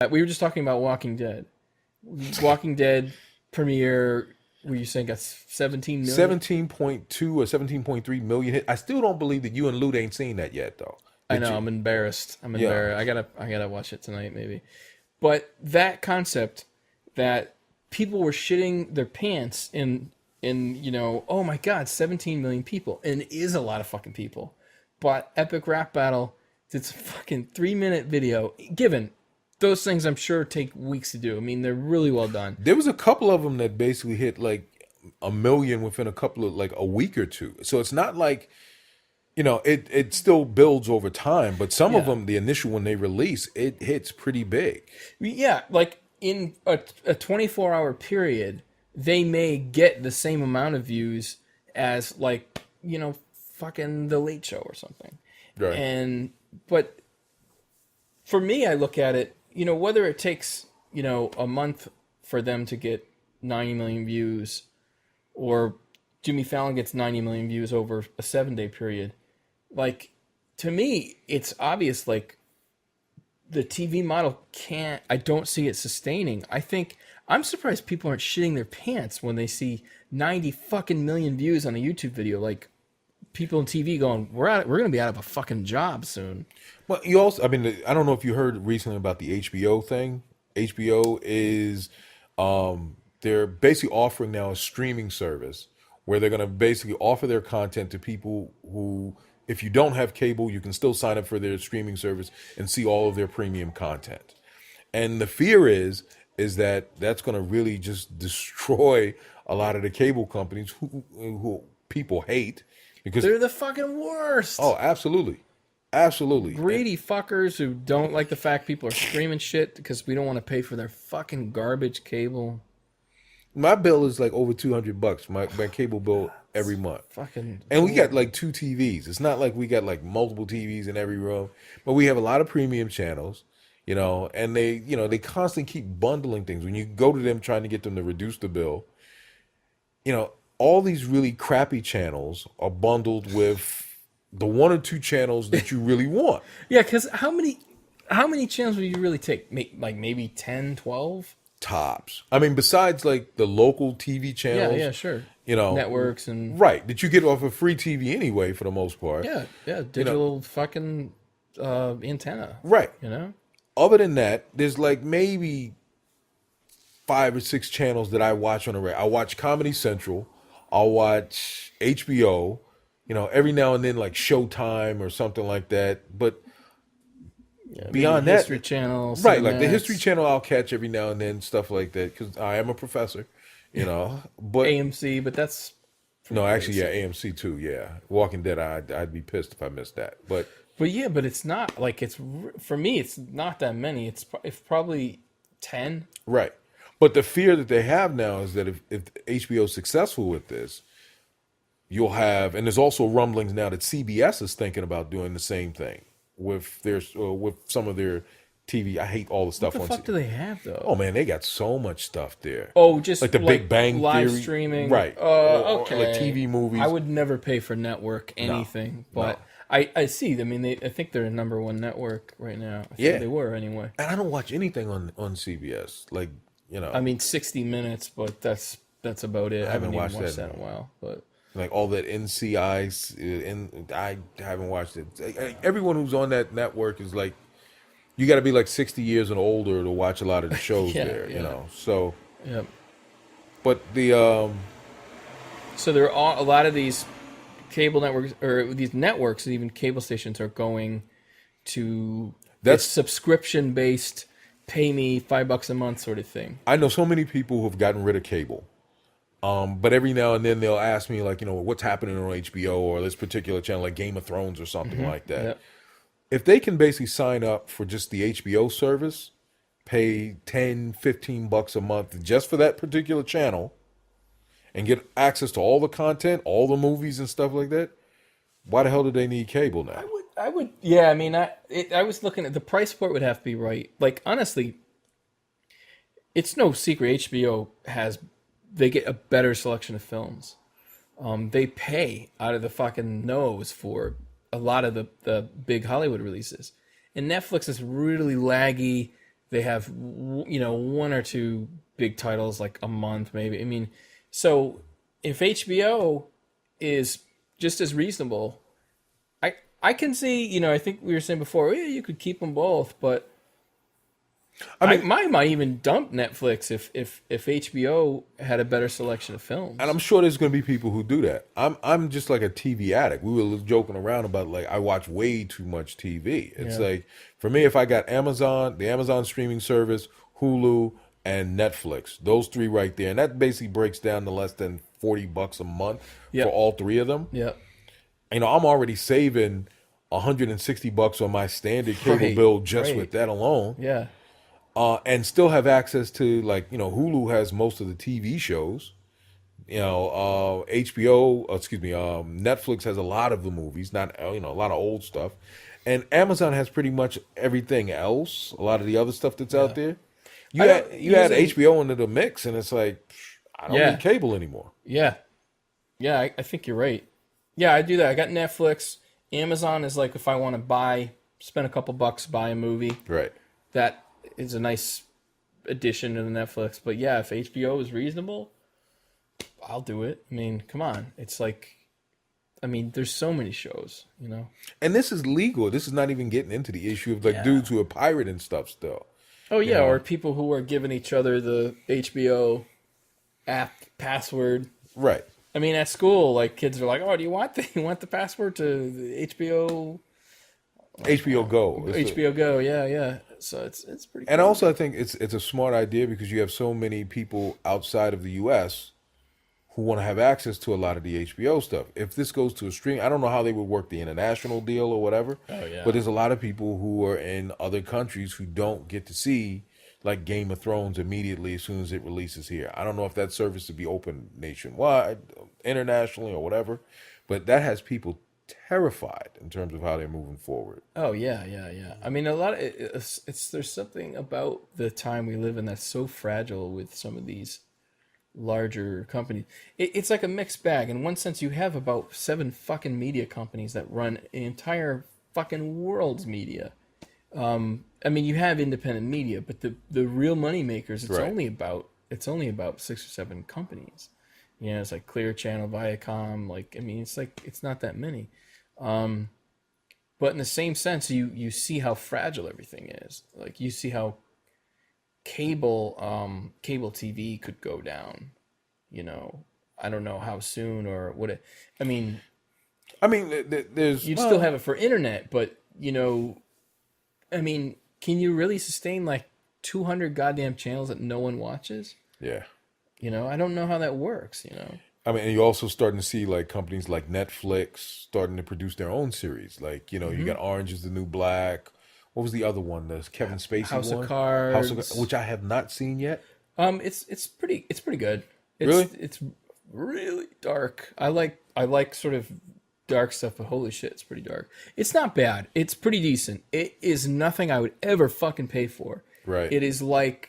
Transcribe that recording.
We were just talking about Walking Dead. Walking Dead premiere, were you saying got 17 million? 17.2 or 17.3 million hit. I still don't believe that you and Lute ain't seen that yet, though. I Did know, you? I'm embarrassed. I'm Yeah. embarrassed. I gotta watch it tonight, maybe. But that concept that people were shitting their pants in oh my god, 17 million people, and it is a lot of fucking people. But Epic Rap Battle, it's a fucking 3-minute video. Given those things, I'm sure take weeks to do. I mean, they're really well done. There was a couple of them that basically hit like a million within a couple of like a week or two. So it's not like it still builds over time, but some of Yeah. them, the initial when they release, it hits pretty big. Yeah, like in a 24-hour period, they may get the same amount of views as like, fucking The Late Show or something. Right. But for me, I look at it, whether it takes, a month for them to get 90 million views or Jimmy Fallon gets 90 million views over a 7-day period. Like, to me, it's obvious, like, the TV model I don't see it sustaining. I'm surprised people aren't shitting their pants when they see 90 fucking million views on a YouTube video. Like, people in TV going, we're going to be out of a fucking job soon. Well, you also, I mean, I don't know if you heard recently about the HBO thing. HBO is, they're basically offering now a streaming service where they're going to basically offer their content to people who, if you don't have cable, you can still sign up for their streaming service and see all of their premium content. And the fear is that that's going to really just destroy a lot of the cable companies who people hate because They're the fucking worst. oh, absolutely. Absolutely. Greedy fuckers who don't like the fact people are streaming shit because we don't want to pay for their fucking garbage cable. My bill is like over $200. My cable bill every month. Fucking. And we got like 2 TVs. It's not like we got like multiple TVs in every room, but we have a lot of premium channels, and they constantly keep bundling things. When you go to them trying to get them to reduce the bill, all these really crappy channels are bundled with the 1 or 2 channels that you really want. Yeah, because how many channels would you really take? Like maybe 10, 12? Tops. I mean, besides like the local TV channels. Yeah, sure. You know, Networks and right, that you get off of free TV anyway for the most part. yeah, digital fucking antenna. Right. You know? Other than that, there's like maybe 5 or 6 channels that I watch on a regular. I watch Comedy Central. I'll watch HBO. Every now and then like Showtime or something like that. But Yeah, beyond maybe that, History Channel, right? Like the Cinemax, History Channel, I'll catch every now and then, stuff like that, because I am a professor. But AMC, but that's no, actually, yeah, AMC too. Yeah, Walking Dead, I'd be pissed if I missed that. But yeah, but it's not like for me. It's not that many. It's probably 10. right. But the fear that they have now is that if HBO is successful with this, you'll have, and there's also rumblings now that CBS is thinking about doing the same thing with with some of their TV. I hate all the stuff What the on. fuck do they have though? Oh man, they got so much stuff there. Oh, just like the Big Bang live Theory, streaming, right? Okay, Or like TV movies. I would never pay for network anything, but I see. I mean, I think they're a #1 network right now. I think they were anyway. And I don't watch anything on CBS. Like I mean, 60 Minutes, but that's about it. I haven't even watched that in a while, but. Like all that NCIs, and I haven't watched it. Everyone who's on that network is like, you got to be like 60 years and older to watch a lot of the shows there, So, Yep. But so there are a lot of these cable networks, or these networks, and even cable stations are going to That's subscription based, pay me $5 a month sort of thing. I know so many people who've gotten rid of cable. But every now and then they'll ask me like, what's happening on HBO or this particular channel, like Game of Thrones or something like that. Yep. If they can basically sign up for just the HBO service, pay $10-15 a month just for that particular channel, and get access to all the content, all the movies and stuff like that, why the hell do they need cable now? I would, yeah. I mean, I was looking at the price point would have to be right. Like honestly, it's no secret HBO they get a better selection of films. They pay out of the fucking nose for a lot of the big Hollywood releases. And Netflix is really laggy. They have, one or two big titles like a month, maybe. I mean, so if HBO is just as reasonable, I can see, I think we were saying before, yeah, you could keep them both, but I might even dump Netflix if HBO had a better selection of films. And I'm sure there's going to be people who do that. I'm just like a TV addict. We were joking around about like I watch way too much TV. It's like for me, if I got Amazon, the Amazon streaming service, Hulu, and Netflix, those three right there, and that basically breaks down to less than $40 a month for all three of them. Yeah. I'm already saving $160 on my standard cable bill just with that alone. Yeah. And still have access to Hulu has most of the TV shows. Netflix has a lot of the movies, not a lot of old stuff, and Amazon has pretty much everything else. A lot of the other stuff that's out there. You add HBO into the mix, and it's like I don't need cable anymore. Yeah, I think you're right. Yeah, I do that. I got Netflix. Amazon is like if I want to spend a couple bucks, buy a movie. Right. That is a nice addition to the Netflix. But yeah, if HBO is reasonable, I'll do it. I mean, come on. It's like, there's so many shows, And this is legal. This is not even getting into the issue of dudes who are pirating stuff still. Oh, yeah, or people who are giving each other the HBO app password. Right. At school, like kids are like, "Oh, do you want the password to the HBO?" HBO Go. HBO Go, yeah. So it's pretty. And cool. also, I think it's a smart idea because you have so many people outside of the U.S. who want to have access to a lot of the HBO stuff. If this goes to a stream, I don't know how they would work the international deal or whatever. Oh yeah. But there's a lot of people who are in other countries who don't get to see like Game of Thrones immediately as soon as it releases here. I don't know if that service would be open nationwide, internationally, or whatever, but that has people terrified in terms of how they're moving forward. Oh yeah. A lot of there's something about the time we live in that's so fragile with some of these larger companies. It's like a mixed bag. In one sense, you have about 7 fucking media companies that run an entire fucking world's media. You have independent media, but the real money makers, it's only about 6 or 7 companies. It's like Clear Channel, Viacom. It's not that many. But in the same sense, you see how fragile everything is. Like you see how cable TV could go down. I don't know how soon or what. There's you'd still have it for internet, but can you really sustain like 200 goddamn channels that no one watches? Yeah. I don't know how that works, And you're also starting to see like companies like Netflix starting to produce their own series. Like, you got Orange is the New Black. What was the other one? The Kevin Spacey House one? of Cards. Which I have not seen yet. It's pretty good. It's really dark. I like sort of dark stuff, but holy shit, it's pretty dark. It's not bad. It's pretty decent. It is nothing I would ever fucking pay for. Right. It is like